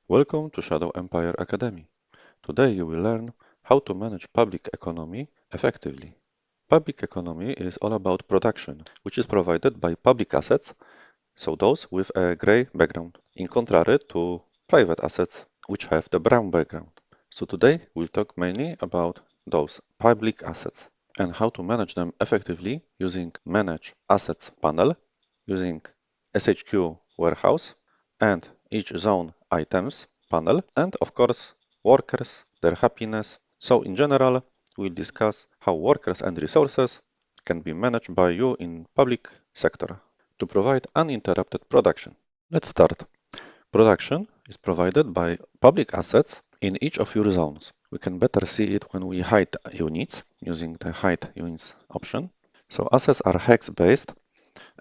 Welcome to Shadow Empire Academy. Today you will learn how to manage public economy effectively. Public economy is all about production, which is provided by public assets, so those with a gray background, in contrary to private assets, which have the brown background. So today we'll talk mainly about those public assets and how to manage them effectively using Manage Assets panel, using SHQ warehouse, and each zone items panel, and of course workers, their happiness. So in general, we'll discuss how workers and resources can be managed by you in public sector to provide uninterrupted production. Let's start. Production is provided by public assets in each of your zones. We can better see it when we hide units using the hide units option. So assets are hex based,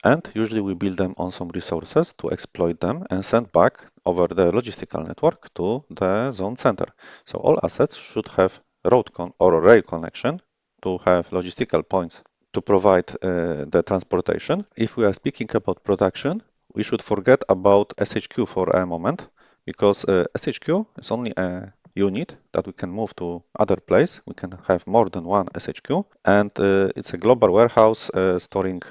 and usually we build them on some resources to exploit them and send back over the logistical network to the zone center. So all assets should have road or rail connection to have logistical points to provide the transportation. If we are speaking about production, we should forget about SHQ for a moment, because SHQ is only a unit that we can move to other place. We can have more than one SHQ, and it's a global warehouse storing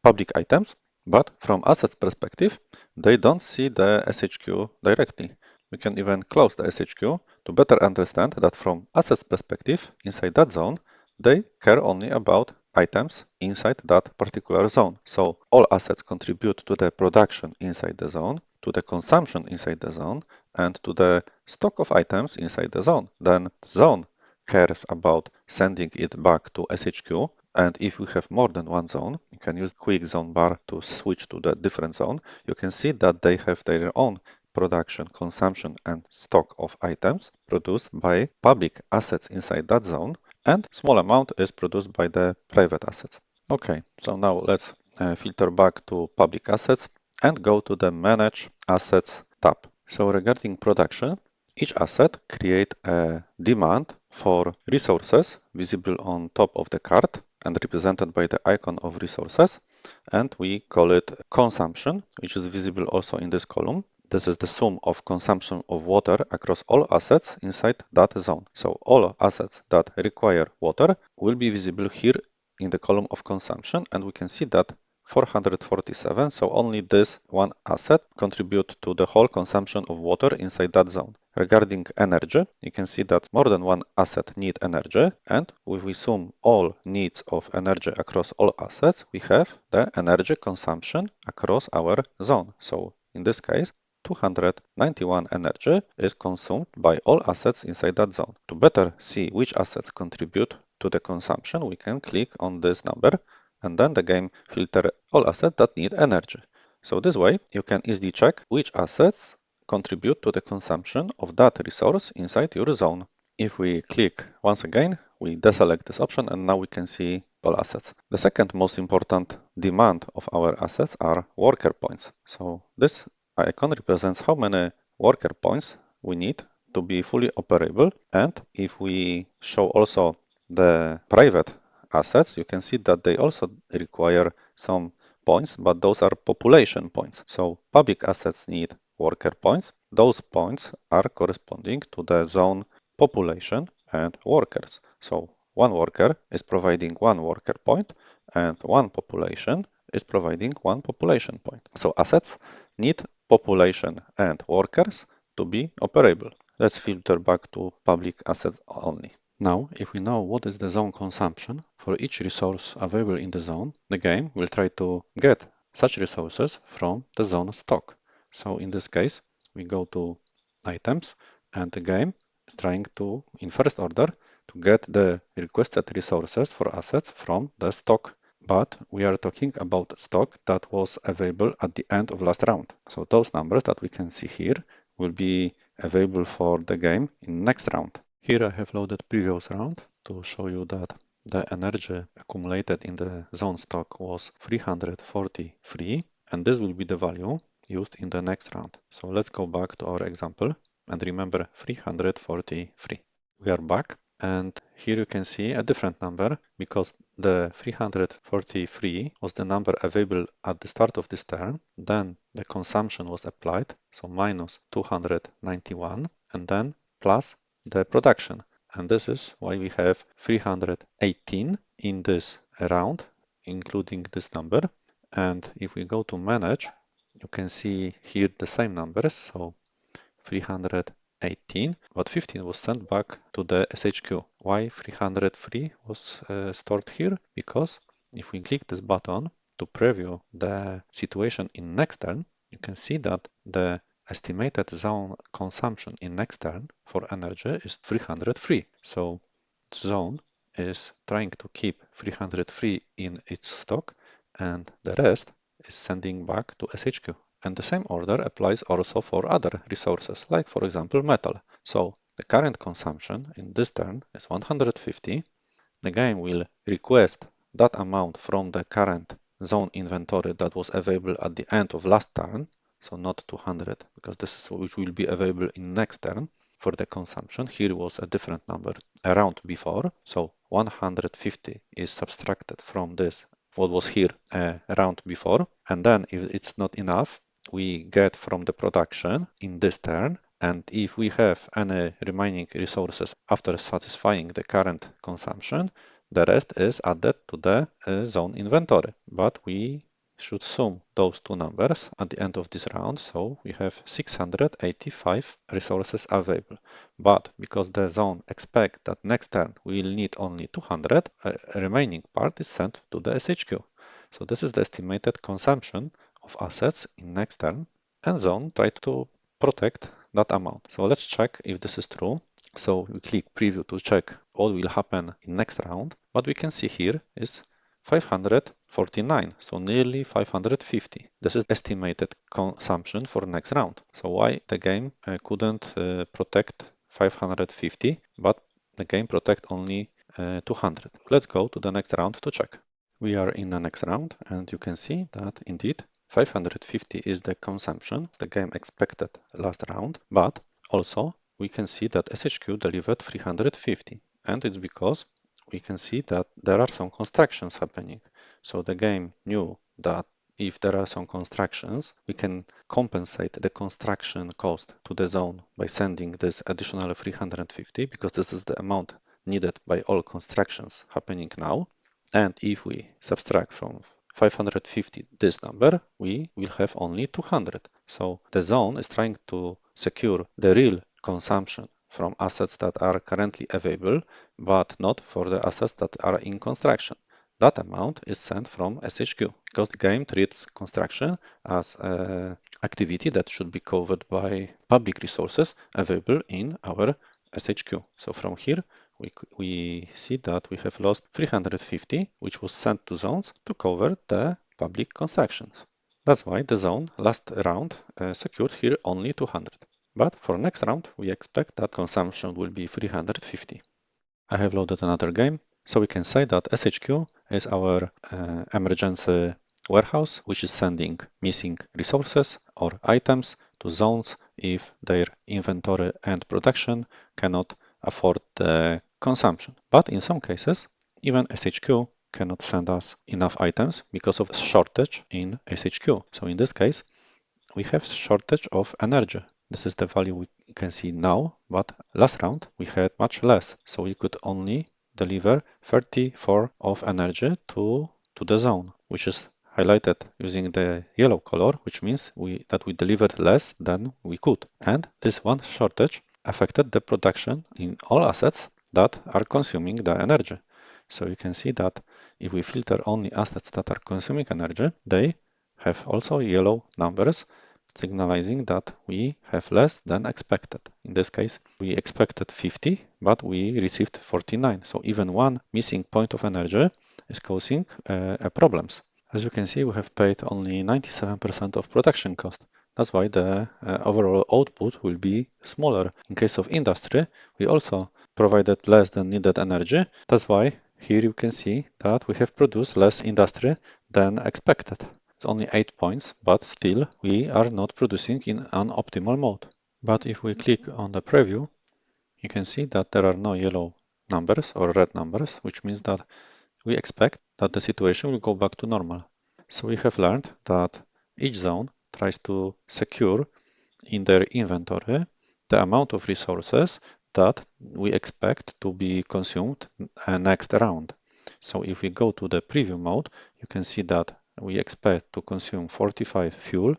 public items. But from assets perspective, they don't see the SHQ directly. We can even close the SHQ to better understand that from assets perspective, inside that zone, they care only about items inside that particular zone. So all assets contribute to the production inside the zone, to the consumption inside the zone, and to the stock of items inside the zone. Then zone cares about sending it back to SHQ. And if we have more than one zone, you can use quick zone bar to switch to the different zone. You can see that they have their own production, consumption, and stock of items produced by public assets inside that zone, and small amount is produced by the private assets. Okay, so now let's filter back to public assets and go to the Manage Assets tab. So regarding production, each asset creates a demand for resources visible on top of the card and represented by the icon of resources, and we call it consumption, which is visible also in this column. This is the sum of consumption of water across all assets inside that zone. So all assets that require water will be visible here in the column of consumption, and we can see that 447, so only this one asset contribute to the whole consumption of water inside that zone. Regarding energy, you can see that more than one asset need energy, and if we sum all needs of energy across all assets, we have the energy consumption across our zone. So in this case, 291 energy is consumed by all assets inside that zone. To better see which assets contribute to the consumption, we can click on this number, and then the game filter all assets that need energy. So this way you can easily check which assets contribute to the consumption of that resource inside your zone. If we click once again, we deselect this option, and now we can see all assets. The second most important demand of our assets are worker points. So this icon represents how many worker points we need to be fully operable. And if we show also the private assets, you can see that they also require some points, but those are population points. So public assets need worker points. Those points are corresponding to the zone population and workers. So one worker is providing one worker point, and one population is providing one population point. So assets need population and workers to be operable. Let's filter back to public assets only. Now, if we know what is the zone consumption for each resource available in the zone, the game will try to get such resources from the zone stock. So in this case, we go to items, and the game is trying to, in first order, to get the requested resources for assets from the stock. But we are talking about stock that was available at the end of last round. So those numbers that we can see here will be available for the game in next round. Here I have loaded previous round to show you that the energy accumulated in the zone stock was 343, and this will be the value used in the next round. So let's go back to our example and remember 343. We are back, And here you can see a different number because the 343 was the number available at the start of this term. Then the consumption was applied, so minus 291, and then plus the production. And this is why we have 318 in this round, including this number. And if we go to manage, you can see here the same numbers. So 318, but 15 was sent back to the SHQ. Why 303 was stored here? Because if we click this button to preview the situation in next turn, you can see that the estimated zone consumption in next turn for energy is 303. So zone is trying to keep 303 in its stock, and the rest is sending back to SHQ. And the same order applies also for other resources, like for example metal. So the current consumption in this turn is 150. The game will request that amount from the current zone inventory that was available at the end of last turn, so not 200, because this is which will be available in next turn for the consumption. Here was a different number around before, so 150 is subtracted from this what was here around before, and then if it's not enough, we get from the production in this turn. And if we have any remaining resources after satisfying the current consumption, the rest is added to the zone inventory. But we should sum those two numbers at the end of this round, so we have 685 resources available. But because the zone expects that next turn we will need only 200, a remaining part is sent to the SHQ. So this is the estimated consumption of assets in next turn, and zone try to protect that amount. So let's check if this is true. So we click preview to check what will happen in next round. What we can see here is 549, so nearly 550. This is estimated consumption for next round. So why the game couldn't protect 550, but the game protect only 200. Let's go to the next round to check. We are in the next round, and you can see that indeed 550 is the consumption the game expected last round, but also we can see that SHQ delivered 350, and it's because we can see that there are some constructions happening. So the game knew that if there are some constructions, we can compensate the construction cost to the zone by sending this additional 350, because this is the amount needed by all constructions happening now. And if we subtract from 550 this number, we will have only 200. So the zone is trying to secure the real consumption from assets that are currently available, but not for the assets that are in construction. That amount is sent from SHQ because the game treats construction as an activity that should be covered by public resources available in our SHQ. So from here, we see that we have lost 350, which was sent to zones to cover the public constructions. That's why the zone last round secured here only 200. But for next round, we expect that consumption will be 350. I have loaded another game, so we can say that SHQ is our emergency warehouse, which is sending missing resources or items to zones if their inventory and production cannot afford the consumption. But in some cases, even SHQ cannot send us enough items because of shortage in SHQ. So in this case, we have shortage of energy. This is the value we can see now, but last round we had much less. So we could only deliver 34 of energy to the zone, which is highlighted using the yellow color, which means that we delivered less than we could. And this one shortage affected the production in all assets that are consuming the energy. So you can see that if we filter only assets that are consuming energy, they have also yellow numbers, signalizing that we have less than expected. In this case, we expected 50, but we received 49. So even one missing point of energy is causing problems. As you can see, we have paid only 97% of production cost. That's why the overall output will be smaller. In case of industry, we also provided less than needed energy. That's why here you can see that we have produced less industry than expected. It's only 8 points, but still we are not producing in an optimal mode. But if we click on the preview, you can see that there are no yellow numbers or red numbers, which means that we expect that the situation will go back to normal. So we have learned that each zone tries to secure in their inventory the amount of resources that we expect to be consumed next round. So if we go to the preview mode, you can see that we expect to consume 45 fuel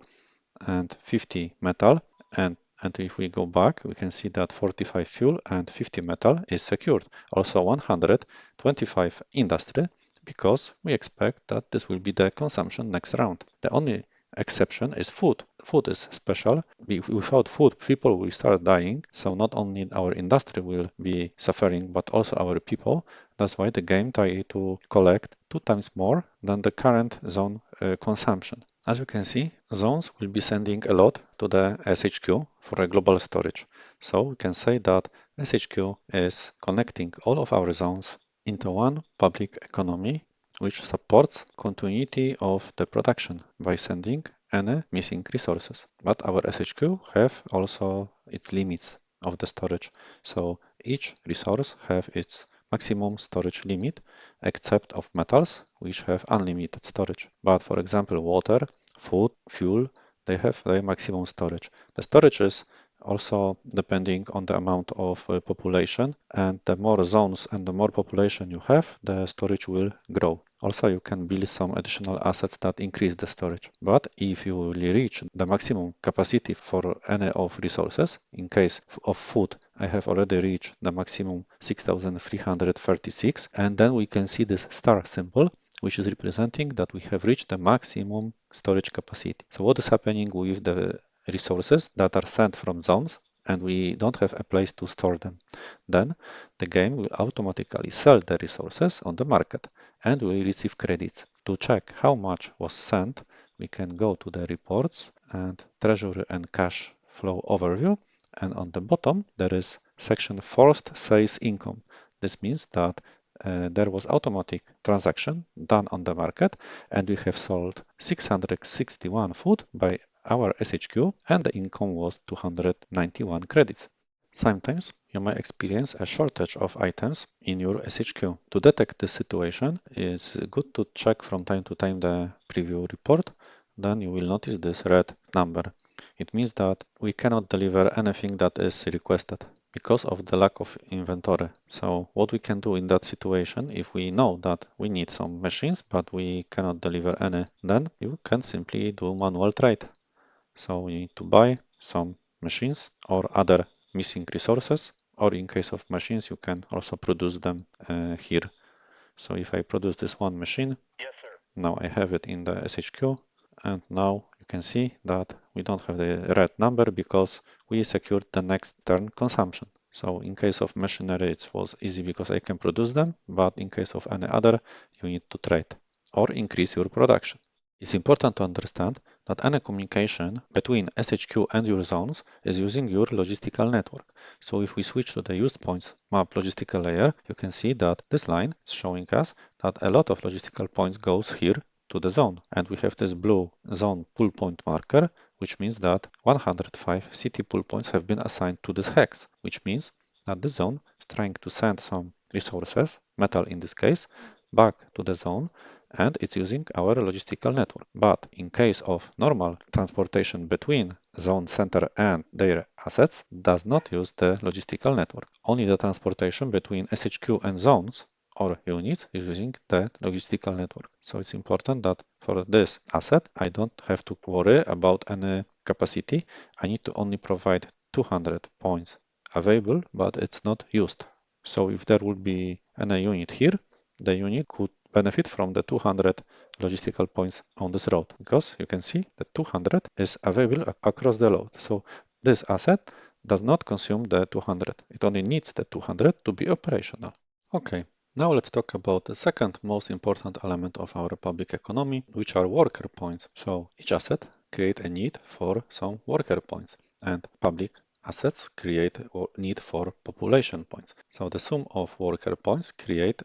and 50 metal. And if we go back, we can see that 45 fuel and 50 metal is secured. Also 125 industry, because we expect that this will be the consumption next round. The only exception is food. Food is special. Without food, people will start dying. So not only our industry will be suffering, but also our people. That's why the game tries to collect 2 times more than the current zone consumption. As you can see, zones will be sending a lot to the SHQ for a global storage. So we can say that SHQ is connecting all of our zones into one public economy, which supports continuity of the production by sending any missing resources. But our SHQ have also its limits of the storage. So each resource have its maximum storage limit, except of metals, which have unlimited storage. But for example, water, food, fuel, they have their maximum storage. The storage is also depending on the amount of population, and the more zones and the more population you have, the storage will grow. Also, you can build some additional assets that increase the storage. But if you will reach the maximum capacity for any of resources, in case of food, I have already reached the maximum 6,336, and then we can see this star symbol, which is representing that we have reached the maximum storage capacity. So what is happening with the resources that are sent from zones and we don't have a place to store them? Then the game will automatically sell the resources on the market and we receive credits. To check how much was sent, we can go to the reports and treasury and cash flow overview, and on the bottom there is section forced sales income. This means that there was automatic transaction done on the market and we have sold 661 food by our SHQ and the income was 291 credits. Sometimes you may experience a shortage of items in your SHQ. To detect this situation, it's good to check from time to time the preview report. Then you will notice this red number. It means that we cannot deliver anything that is requested because of the lack of inventory. So what we can do in that situation, if we know that we need some machines, but we cannot deliver any, then you can simply do manual trade. So we need to buy some machines or other missing resources, or in case of machines, you can also produce them here. So if I produce this one machine, now I have it in the SHQ, and now you can see that we don't have the red number because we secured the next turn consumption. So in case of machinery, it was easy because I can produce them, but in case of any other, you need to trade or increase your production. It's important to understand that any communication between SHQ and your zones is using your logistical network. So if we switch to the used points map logistical layer, you can see that this line is showing us that a lot of logistical points goes here to the zone. And we have this blue zone pull point marker, which means that 105 city pull points have been assigned to this hex, which means that the zone is trying to send some resources, metal in this case, back to the zone, and it's using our logistical network. But in case of normal transportation between zone center and their assets, does not use the logistical network. Only the transportation between SHQ and zones or units is using the logistical network. So it's important that for this asset, I don't have to worry about any capacity. I need to only provide 200 points available, but it's not used. So if there would be any unit here, the unit could benefit from the 200 logistical points on this road, because you can see that 200 is available across the load. So this asset does not consume the 200. It only needs the 200 to be operational. Okay, now let's talk about the second most important element of our public economy, which are worker points. So each asset creates a need for some worker points, and public assets create a need for population points. So the sum of worker points create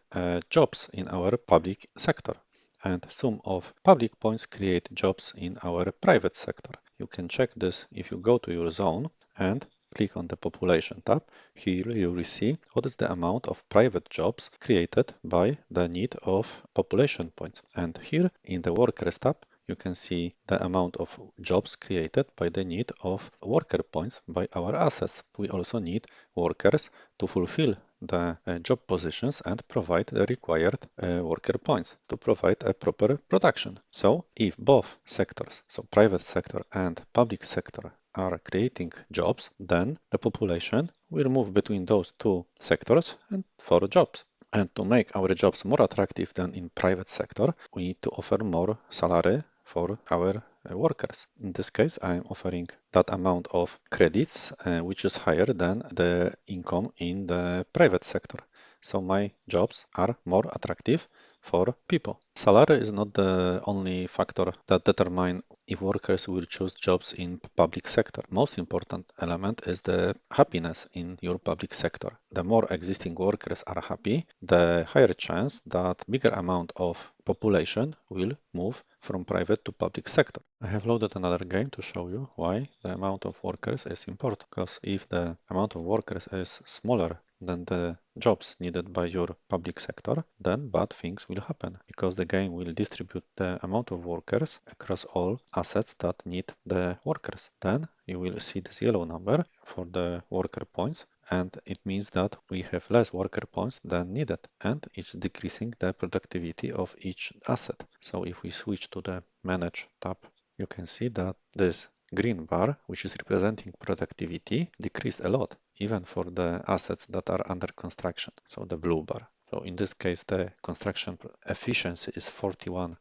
jobs in our public sector, and sum of public points create jobs in our private sector. You can check this if you go to your zone and click on the population tab. Here you will see what is the amount of private jobs created by the need of population points. And here in the workers tab, you can see the amount of jobs created by the need of worker points by our assets. We also need workers to fulfill the job positions and provide the required worker points to provide a proper production. So if both sectors, so private sector and public sector, are creating jobs, then the population will move between those two sectors and for jobs. And to make our jobs more attractive than in private sector, we need to offer more salary for our workers. In this case, I'm offering that amount of credits, which is higher than the income in the private sector. So my jobs are more attractive for people. Salary is not the only factor that determine if workers will choose jobs in public sector. Most important element is the happiness in your public sector. The more existing workers are happy, the higher chance that bigger amount of population will move from private to public sector. I have loaded another game to show you why the amount of workers is important. Because if the amount of workers is smaller than the jobs needed by your public sector, then bad things will happen because the game will distribute the amount of workers across all assets that need the workers. Then you will see this yellow number for the worker points, and it means that we have less worker points than needed, and it's decreasing the productivity of each asset. So if we switch to the Manage tab, you can see that this green bar, which is representing productivity, decreased a lot, even for the assets that are under construction, so the blue bar. So in this case, the construction efficiency is 41%.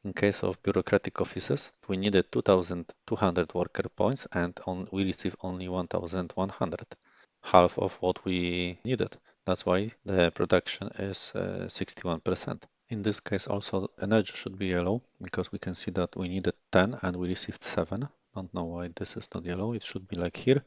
In case of bureaucratic offices, we needed 2,200 worker points and we received only 1,100, half of what we needed. That's why the production is 61%. In this case, also energy should be yellow because we can see that we needed 10 and we received 7. Don't know why this is not yellow. It should be like here,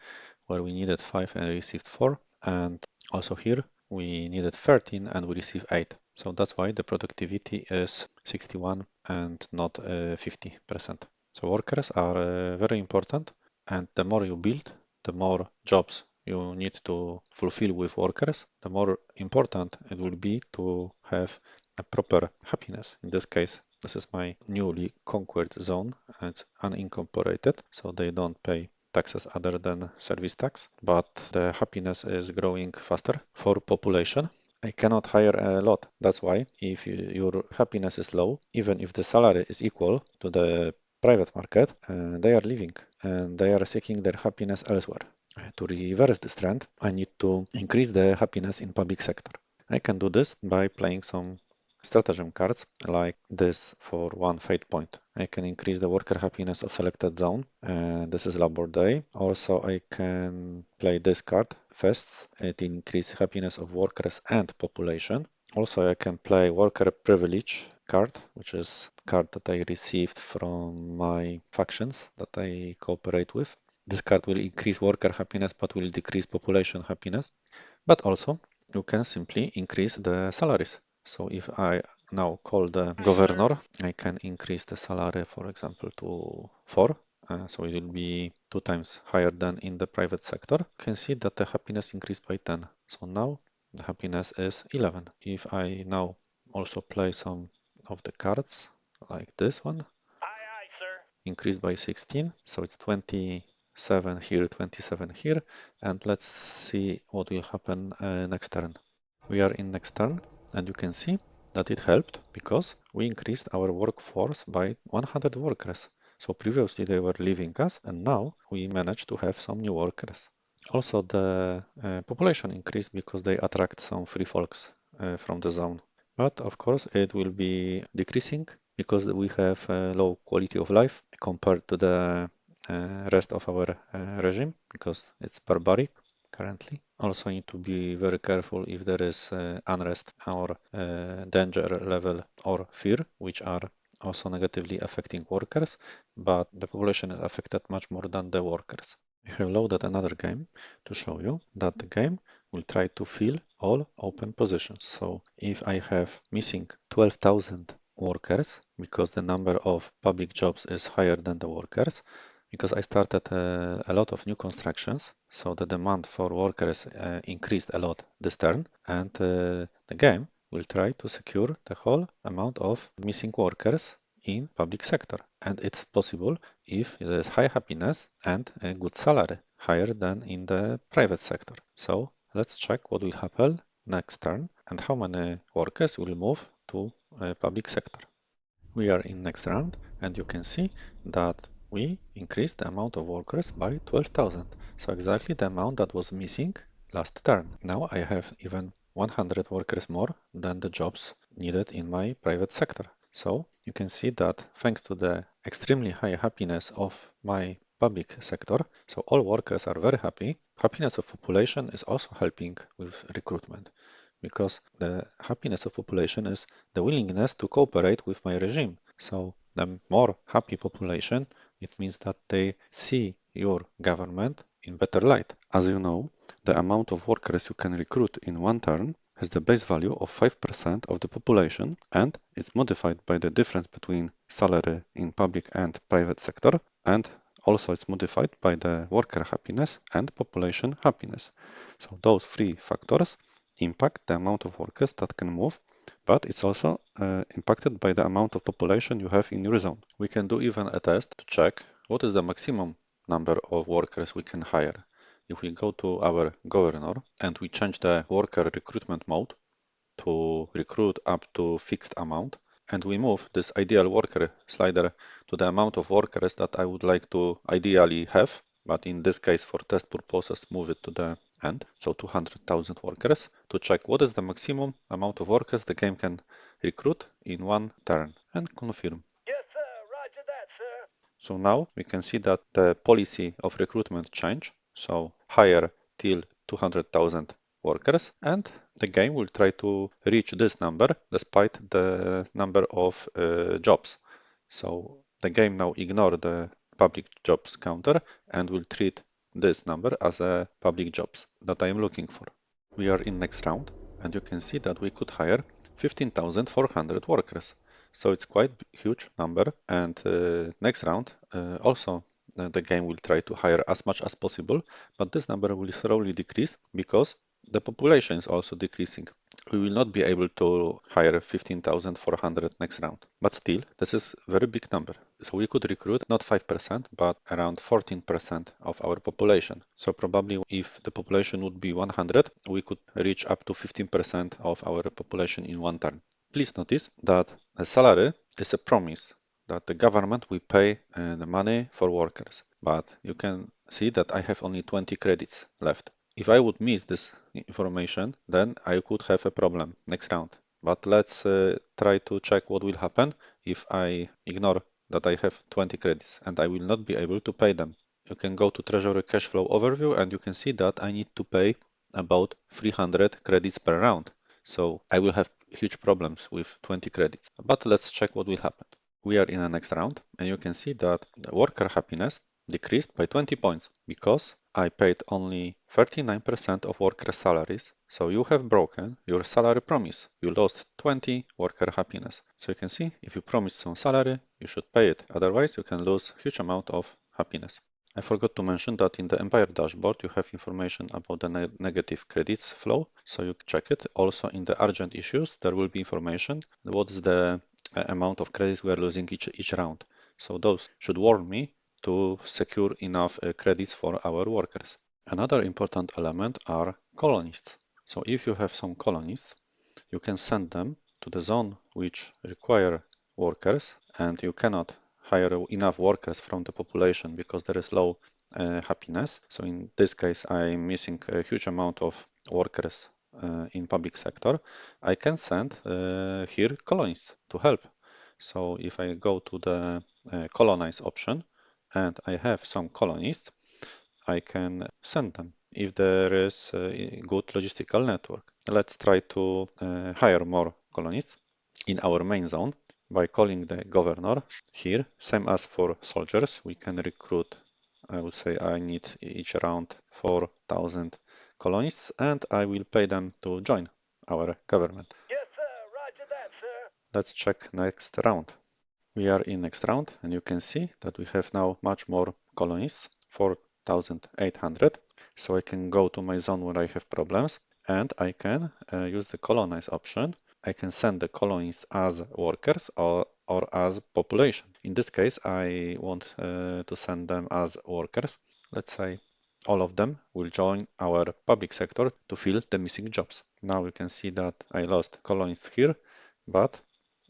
where we needed 5 and received 4. And also here, we needed 13 and we received 8. So that's why the productivity is 61 and not 50%. So workers are very important, and the more you build, the more jobs you need to fulfill with workers, the more important it will be to have a proper happiness. In this case, this is my newly conquered zone. It's unincorporated, so they don't pay taxes other than service tax, but the happiness is growing faster for population. I cannot hire a lot. That's why if your happiness is low, even if the salary is equal to the private market, they are leaving and they are seeking their happiness elsewhere. To reverse this trend, I need to increase the happiness in public sector. I can do this by playing some stratagem cards like this for one fate point. I can increase the worker happiness of selected zone. This is Labor Day. Also, I can play this card, Fests. It increases happiness of workers and population. Also, I can play worker privilege card, which is card that I received from my factions that I cooperate with. This card will increase worker happiness but will decrease population happiness. But also, you can simply increase the salaries. So if I now call the governor, I can increase the salary, for example, to 4. So it will be 2 times higher than in the private sector. You can see that the happiness increased by 10. So now the happiness is 11. If I now also play some of the cards, like this one, increased by 16. So it's 27 here, 27 here. And let's see what will happen next turn. We are in next turn, and you can see that it helped because we increased our workforce by 100 workers. So previously they were leaving us, and now we managed to have some new workers. Also, the population increased because they attract some free folks from the zone. But of course, it will be decreasing because we have a low quality of life compared to the rest of our regime because it's barbaric currently. Also need to be very careful if there is unrest or danger level or fear, which are also negatively affecting workers, but the population is affected much more than the workers. I have loaded another game to show you that the game will try to fill all open positions. So if I have missing 12,000 workers because the number of public jobs is higher than the workers, because I started a lot of new constructions, so the demand for workers increased a lot this turn, and the game will try to secure the whole amount of missing workers in public sector. And it's possible if there is high happiness and a good salary, higher than in the private sector. So let's check what will happen next turn and how many workers will move to public sector. We are in next round, and you can see that we increased the amount of workers by 12,000. So exactly the amount that was missing last turn. Now I have even 100 workers more than the jobs needed in my private sector. So you can see that thanks to the extremely high happiness of my public sector, so all workers are very happy. Happiness of population is also helping with recruitment, because the happiness of population is the willingness to cooperate with my regime. So the more happy population, it means that they see your government in better light. As you know, the amount of workers you can recruit in one turn has the base value of 5% of the population, and it's modified by the difference between salary in public and private sector, and also it's modified by the worker happiness and population happiness. So those three factors impact the amount of workers that can move, but it's also impacted by the amount of population you have in your zone. We can do even a test to check what is the maximum number of workers we can hire. If we go to our governor and we change the worker recruitment mode to recruit up to fixed amount, and we move this ideal worker slider to the amount of workers that I would like to ideally have, but in this case for test purposes move it to the end, so 200,000 workers, to check what is the maximum amount of workers the game can recruit in one turn, and confirm. Yes, sir. Roger that, sir. So now we can see that the policy of recruitment changed, so hire till 200,000 workers, and the game will try to reach this number despite the number of jobs. So the game now ignore the public jobs counter and will treat this number as a public jobs that I am looking for. We are in next round, and you can see that we could hire 15,400 workers. So it's quite huge number, and next round also the game will try to hire as much as possible, but this number will slowly decrease because the population is also decreasing. We will not be able to hire 15,400 next round, but still this is very big number. So we could recruit not 5%, but around 14% of our population. So probably if the population would be 100, we could reach up to 15% of our population in one turn. Please notice that a salary is a promise that the government will pay the money for workers. But you can see that I have only 20 credits left. If I would miss this information, then I could have a problem next round. But let's try to check what will happen if I ignore that I have 20 credits and I will not be able to pay them. You can go to Treasury Cash Flow Overview and you can see that I need to pay about 300 credits per round. So I will have huge problems with 20 credits. But let's check what will happen. We are in the next round, and you can see that the worker happiness decreased by 20 points because I paid only 39% of worker salaries. So you have broken your salary promise. You lost 20 worker happiness. So you can see if you promise some salary, you should pay it. Otherwise, you can lose huge amount of happiness. I forgot to mention that in the Empire dashboard, you have information about the negative credits flow, so you check it. Also in the urgent issues, there will be information. What's the amount of credits we are losing each round? So those should warn me to secure enough credits for our workers. Another important element are colonists. So if you have some colonists, you can send them to the zone which require workers, and you cannot hire enough workers from the population because there is low happiness. So in this case, I'm missing a huge amount of workers in public sector. I can send here colonists to help. So if I go to the colonize option and I have some colonists, I can send them if there is a good logistical network. Let's try to hire more colonists in our main zone by calling the governor here. Same as for soldiers, we can recruit, I would say I need each round 4,000 colonists, and I will pay them to join our government. Yes, sir. Roger that, sir. Let's check next round. We are in next round, and you can see that we have now much more colonists, 4,800. So I can go to my zone where I have problems and I can use the colonize option. I can send the colonists as workers or as population. In this case, I want to send them as workers. Let's say all of them will join our public sector to fill the missing jobs. Now you can see that I lost colonists here, but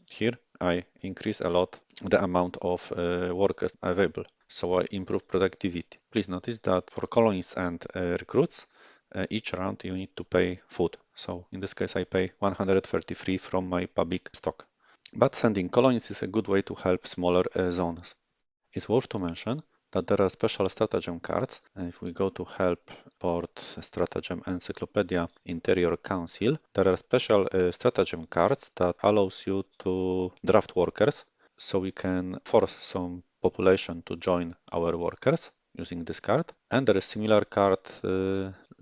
here I increase a lot the amount of workers available. So I improve productivity. Please notice that for colonists and recruits, each round you need to pay food. So in this case, I pay 133 from my public stock. But sending colonies is a good way to help smaller zones. It's worth to mention that there are special stratagem cards. And if we go to help port stratagem encyclopedia interior council, there are special stratagem cards that allows you to draft workers. So we can force some population to join our workers using this card. And there is similar card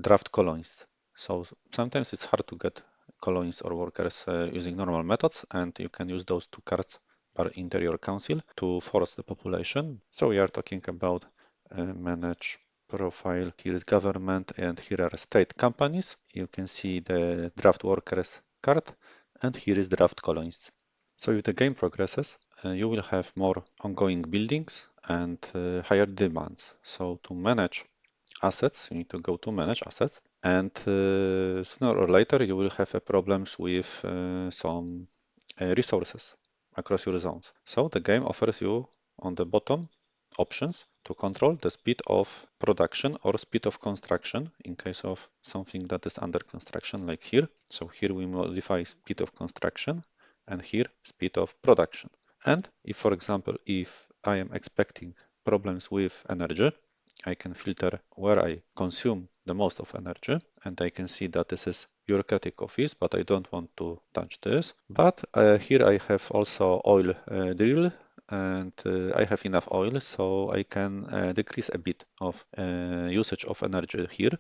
draft colonies. So sometimes it's hard to get colonies or workers using normal methods, and you can use those two cards per interior council to force the population. So we are talking about manage profile. Here is government and here are state companies. You can see the draft workers card and here is draft colonies. So if the game progresses, you will have more ongoing buildings and higher demands. So to manage assets, you need to go to manage assets, and sooner or later you will have problems with some resources across your zones. So the game offers you on the bottom options to control the speed of production or speed of construction in case of something that is under construction, like here. So here we modify speed of construction and here speed of production. And if, for example, if I am expecting problems with energy, I can filter where I consume the most of energy, and I can see that this is bureaucratic office, but I don't want to touch this. But here I have also oil drill, and I have enough oil, so I can decrease a bit of usage of energy here,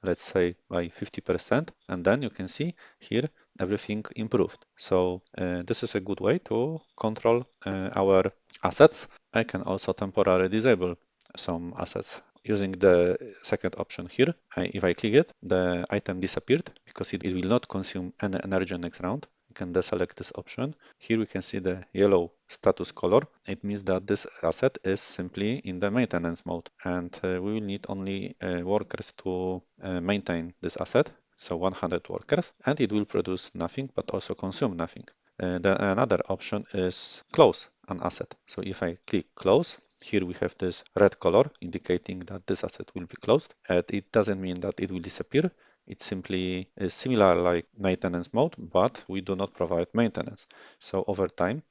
let's say by 50%, and then you can see here everything improved. So this is a good way to control our assets. I can also temporarily disable some assets using the second option here. If I click it, the item disappeared because it will not consume any energy next round. You can deselect this option. Here we can see the yellow status color. It means that this asset is simply in the maintenance mode, and we will need only workers to maintain this asset. So 100 workers, and it will produce nothing but also consume nothing. Another option is close an asset. So if I click close, here we have this red color indicating that this asset will be closed, and it doesn't mean that it will disappear. It simply is similar like maintenance mode, but we do not provide maintenance. So over time,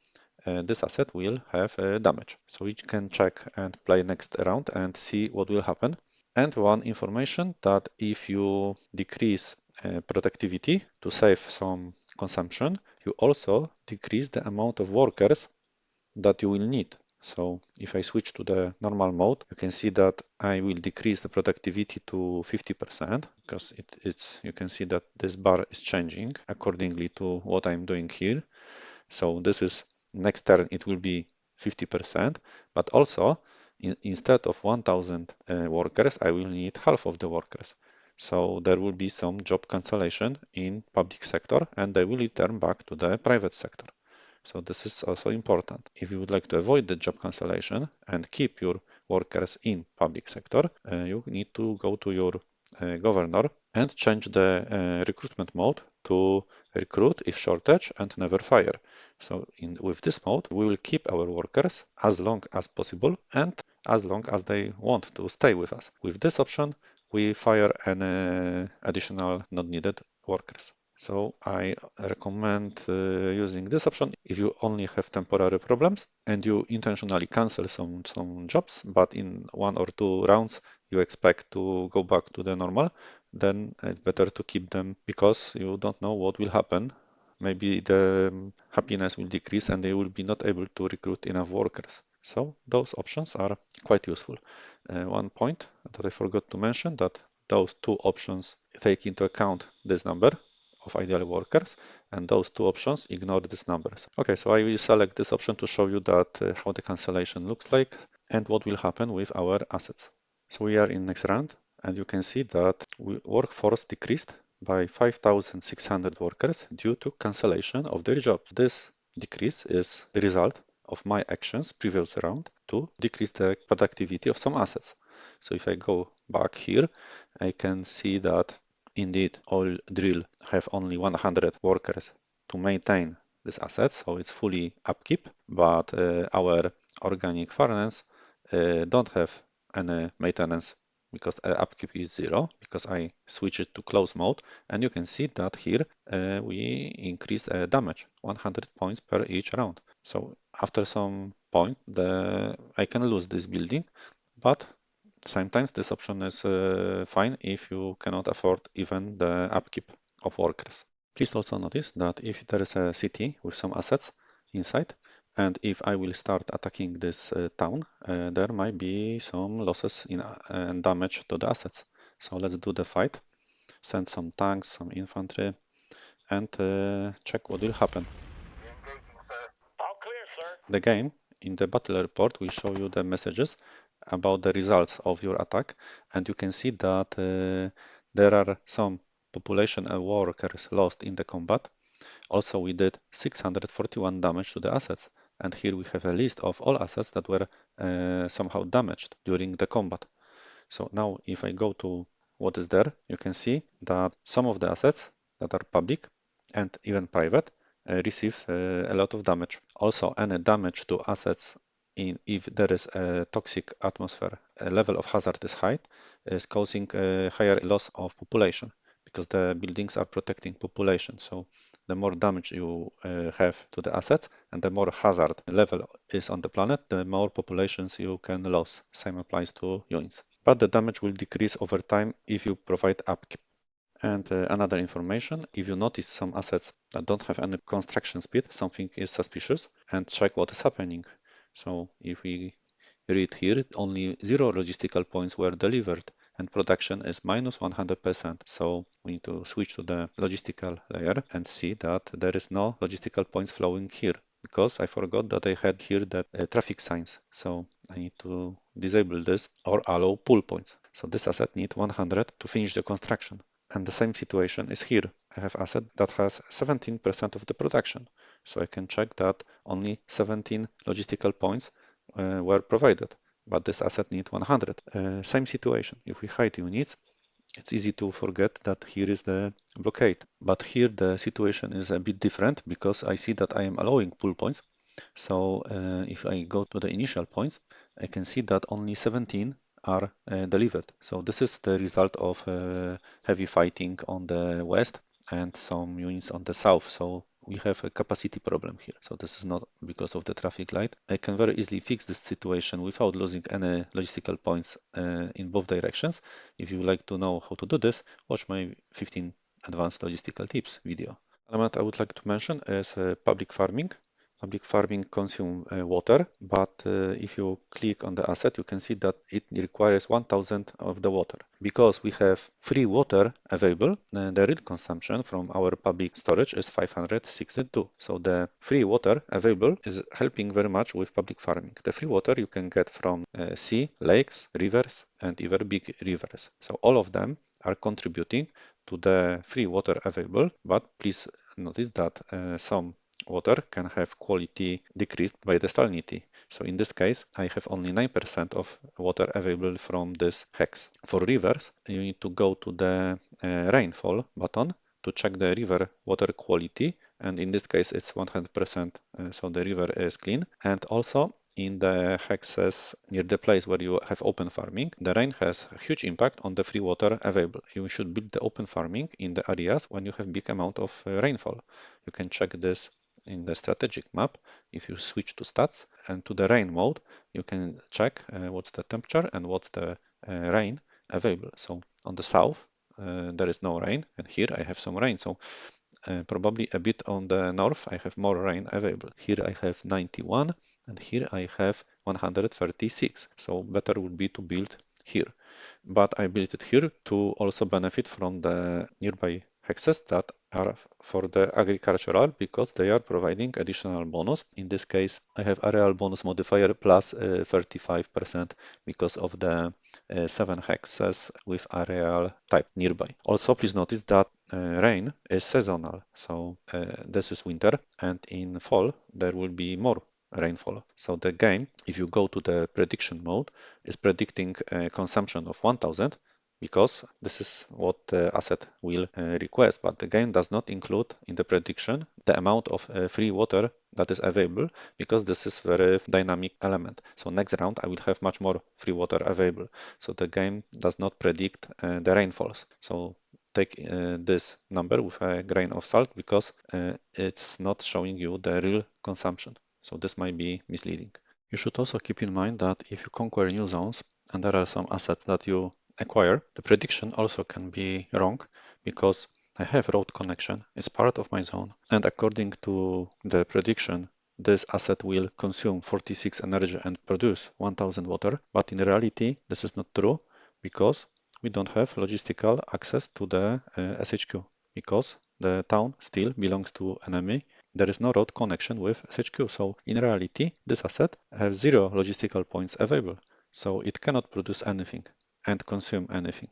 this asset will have damage. So we can check and play next round and see what will happen. And one information that if you decrease productivity to save some consumption, you also decrease the amount of workers that you will need. So if I switch to the normal mode, you can see that I will decrease the productivity to 50% because you can see that this bar is changing accordingly to what I'm doing here. So this is next turn, it will be 50%, but also instead of 1000 workers, I will need half of the workers. So there will be some job cancellation in public sector and they will return back to the private sector. So this is also important. If you would like to avoid the job cancellation and keep your workers in public sector, you need to go to your governor and change the recruitment mode to recruit if shortage and never fire. So with this mode, we will keep our workers as long as possible and as long as they want to stay with us. With this option, we fire any additional not needed workers. So I recommend using this option if you only have temporary problems and you intentionally cancel some jobs, but in 1 or 2 rounds you expect to go back to the normal, then it's better to keep them because you don't know what will happen. Maybe the happiness will decrease and they will be not able to recruit enough workers. So those options are quite useful. One point that I forgot to mention that those two options take into account this number of ideal workers, and those two options ignore these numbers. Okay, so I will select this option to show you that how the cancellation looks like. and what will happen with our assets. So we are in next round, and you can see that workforce decreased by 5,600 workers due to cancellation of their jobs. This decrease is the result of my actions previous round to decrease the productivity of some assets. So if I go back here, I can see that indeed oil drill have only 100 workers to maintain these assets, so it's fully upkeep, but our organic furnace don't have any maintenance because upkeep is 0 because I switch it to close mode, and you can see that here we increased damage 100 points per each round. So after some point I can lose this building, but sometimes this option is fine if you cannot afford even the upkeep of workers. Please also notice that if there is a city with some assets inside, and if I will start attacking this town, there might be some losses in and damage to the assets. So let's do the fight, send some tanks, some infantry, and check what will happen. All clear, sir. The game in the battle report will show you the messages about the results of your attack, and you can see that there are some population and workers lost in the combat. Also, we did 641 damage to the assets, and here we have a list of all assets that were somehow damaged during the combat. So now if I go to what is there, you can see that some of the assets that are public and even private receive a lot of damage. Also, any damage to assets if there is a toxic atmosphere, a level of hazard is high, is causing a higher loss of population because the buildings are protecting population. So the more damage you have to the assets and the more hazard level is on the planet, the more populations you can lose. Same applies to units. But the damage will decrease over time if you provide upkeep. And another information, if you notice some assets that don't have any construction speed, something is suspicious, and check what is happening. So if we read here, only 0 logistical points were delivered and production is minus 100%. So we need to switch to the logistical layer and see that there is no logistical points flowing here because I forgot that I had here that traffic signs. So I need to disable this or allow pull points. So this asset needs 100 to finish the construction. And the same situation is here. I have asset that has 17% of the production. So I can check that only 17 logistical points were provided, but this asset needs 100. Same situation. If we hide units, it's easy to forget that here is the blockade. But here the situation is a bit different because I see that I am allowing pull points. So if I go to the initial points, I can see that only 17 are delivered. So this is the result of heavy fighting on the west and some units on the south. So we have a capacity problem here. So this is not because of the traffic light. I can very easily fix this situation without losing any logistical points in both directions. If you would like to know how to do this, watch my 15 advanced logistical tips video. Element I would like to mention is public farming. Public farming consumes water, but if you click on the asset, you can see that it requires 1000 of the water. Because we have free water available, the real consumption from our public storage is 562. So the free water available is helping very much with public farming. The free water you can get from sea, lakes, rivers, and even big rivers. So all of them are contributing to the free water available, but please notice that some water can have quality decreased by the salinity. So in this case, I have only 9% of water available from this hex. For rivers, you need to go to the rainfall button to check the river water quality. And in this case, it's 100%, so the river is clean. And also in the hexes near the place where you have open farming, the rain has a huge impact on the free water available. You should build the open farming in the areas when you have big amount of rainfall. You can check this in the strategic map. If you switch to stats and to the rain mode, you can check what's the temperature and what's the rain available. So on the south, there is no rain, and here I have some rain. So probably a bit on the north, I have more rain available. Here I have 91, and here I have 136. So better would be to build here. But I built it here to also benefit from the nearby hexes that are for the agricultural because they are providing additional bonus. In this case, I have areal bonus modifier plus 35% because of the 7 hexes with areal type nearby. Also, please notice that rain is seasonal. So this is winter, and in fall there will be more rainfall. So the game, if you go to the prediction mode, is predicting consumption of 1000 because this is what the asset will request, but the game does not include in the prediction the amount of free water that is available because this is very dynamic element. So next round I will have much more free water available. So the game does not predict the rainfalls. So take this number with a grain of salt because it's not showing you the real consumption. So this might be misleading. You should also keep in mind that if you conquer new zones and there are some assets that you acquire, the prediction also can be wrong because I have road connection, it's part of my zone, and according to the prediction, this asset will consume 46 energy and produce 1000 water, but in reality, this is not true because we don't have logistical access to the SHQ because the town still belongs to enemy. There is no road connection with SHQ. So in reality, this asset has 0 logistical points available. So it cannot produce anything and consume anything.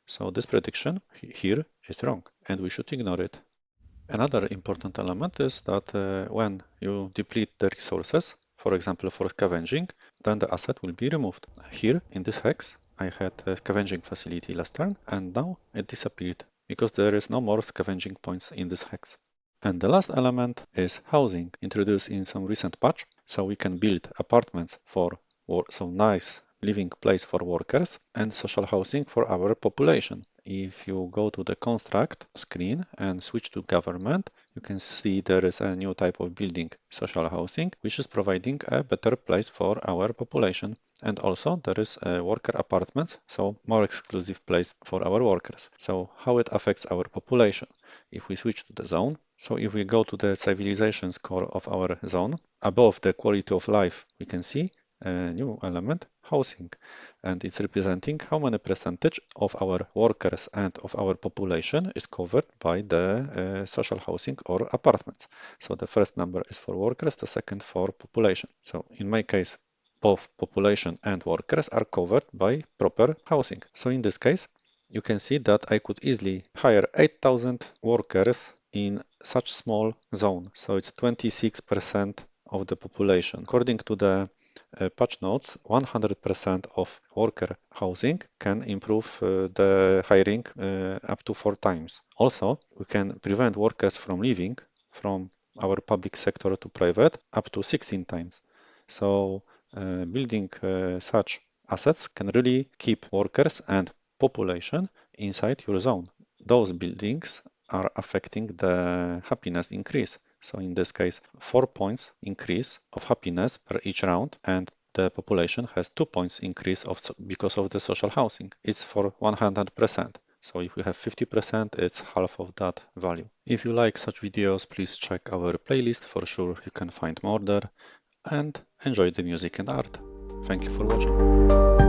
So this prediction here is wrong and we should ignore it. Another important element is that when you deplete the resources, for example for scavenging, then the asset will be removed. Here in this hex, I had a scavenging facility last turn and now it disappeared because there is no more scavenging points in this hex. And the last element is housing, introduced in some recent patch, so we can build apartments for some nice living place for workers and social housing for our population. If you go to the construct screen and switch to government, you can see there is a new type of building, social housing, which is providing a better place for our population. And also there is worker apartments, so more exclusive place for our workers. So how it affects our population? If we switch to the zone, so if we go to the civilization score of our zone, above the quality of life, we can see a new element, housing, and it's representing how many percentage of our workers and of our population is covered by the social housing or apartments. So the first number is for workers, the second for population. So in my case, both population and workers are covered by proper housing. So in this case, you can see that I could easily hire 8,000 workers in such small zone. So it's 26% of the population. According to the patch notes, 100% of worker housing can improve the hiring up to 4 times. Also, we can prevent workers from leaving from our public sector to private up to 16 times. So building such assets can really keep workers and population inside your zone. Those buildings are affecting the happiness increase. So in this case, 4 points increase of happiness per each round, and the population has 2 points increase because of the social housing. It's for 100%. So if we have 50%, it's half of that value. If you like such videos, please check our playlist. For sure, you can find more there and enjoy the music and art. Thank you for watching.